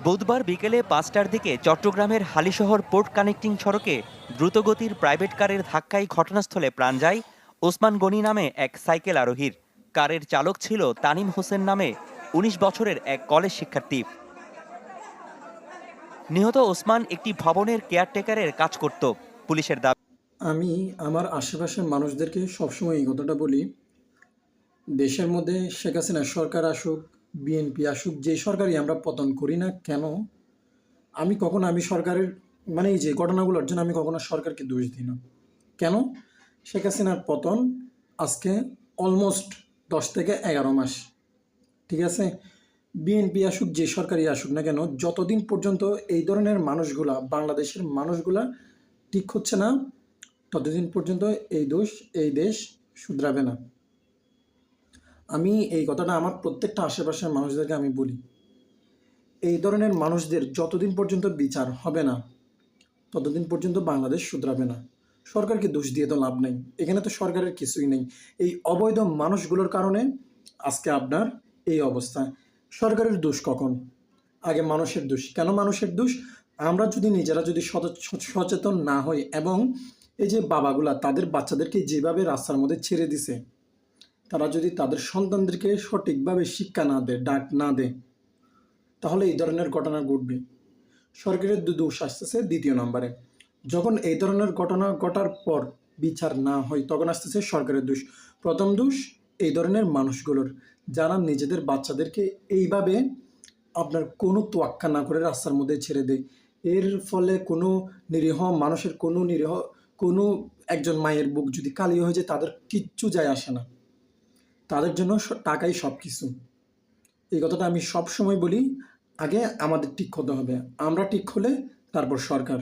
বুধবার বিকেলে ৫টার দিকে চট্টগ্রামের হালিশহর পোর্ট কানেক্টিং সড়কে দ্রুতগতির প্রাইভেট কারের ধাক্কায় ঘটনাস্থলে প্রাণ যায় ওসমান গনি নামে এক সাইকেল আরোহীর। কারের চালক ছিল তানিম হোসেন নামে ১৯ বছরের এক কলেজ শিক্ষার্থী। নিহত ওসমান একটি ভবনের কেয়ারটেকারের কাজ করত। পুলিশের দাবি, আমি আমার আশেপাশের মানুষদেরকে সবসময় এই কথাটা বলি, দেশের মধ্যে শেখ হাসিনা সরকার আসুক, বিএনপি আসুক, যে সরকারই আমরা পতন করি না কেন, আমি সরকারের মানে এই যে ঘটনাগুলোর জন্য আমি কখনো সরকারকে দোষ দিই না। কেন? শেখ হাসিনার পতন আজকে অলমোস্ট 10 থেকে 11 মাস, ঠিক আছে? বিএনপি আসুক, যে সরকারই আসুক না কেন, যতদিন পর্যন্ত এই ধরনের মানুষগুলা, বাংলাদেশের মানুষগুলা ঠিক হচ্ছে না, ততদিন পর্যন্ত এই দেশ শুধরাবে না। আমি এই কথাটা আমার প্রত্যেকটা আশেপাশের মানুষদেরকে আমি বলি, এই ধরনের মানুষদের যতদিন পর্যন্ত বিচার হবে না, ততদিন পর্যন্ত বাংলাদেশ শুধরাবে না। সরকারকে দোষ দিয়ে তো লাভ নেই, এখানে তো সরকারের কিছুই নেই। এই অবৈধ মানুষগুলোর কারণে আজকে আপনার এই অবস্থা। সরকারের দোষ কখন? আগে মানুষের দোষ। কেন মানুষের দোষ? আমরা যদি নিজেরা যদি সচেতন না হই, এবং এই যে বাবাগুলা তাদের বাচ্চাদেরকে যেভাবে রাস্তার মধ্যে ছেড়ে দিছে, তারা যদি তাদের সন্তানদেরকে সঠিকভাবে শিক্ষা না দেয়, ডাক না দেয়, তাহলে এই ধরনের ঘটনা ঘটবে। সরকারের দোষ আসতেছে দ্বিতীয় নম্বরে। যখন এই ধরনের ঘটনা ঘটার পর বিচার না হয়, তখন আসতেছে সরকারের দোষ। প্রথম দোষ এই ধরনের মানুষগুলোর, যারা নিজেদের বাচ্চাদেরকে এইভাবে আপনার কোনো তোয়াক্কা না করে রাস্তার মধ্যে ছেড়ে দেয়। এর ফলে কোনো নিরীহ মানুষের, কোনো একজন মায়ের বুক যদি কালি হয়ে যায়, তাদের কিচ্ছু যায় আসে না। তাদের জন্য টাকাই সব কিছু। এই কথাটা আমি সব সময় বলি। আগে আমাদের ঠিক হতে হবে, আমরা ঠিক হলে তারপর সরকার।